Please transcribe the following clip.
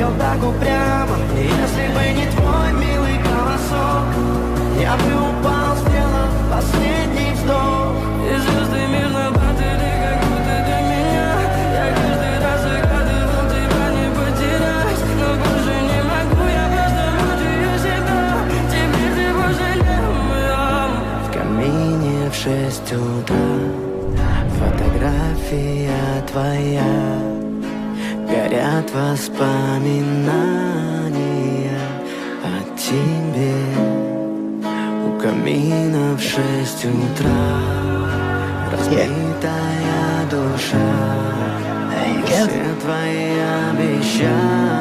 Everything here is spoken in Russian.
смотрел так упрямо. И если бы не твой милый голосок, я бы упал, сделав последний вздох. И звезды мирно падали, как будто до меня. Я каждый раз загадывал тебя не потерять, но больше не могу, я просто мучаю себя. Теперь ты пожалел моем. В камине в 6 утра фотография твоя, горят воспоминания о тебе. У камина в 6 утра разбитая душа, все твои обещания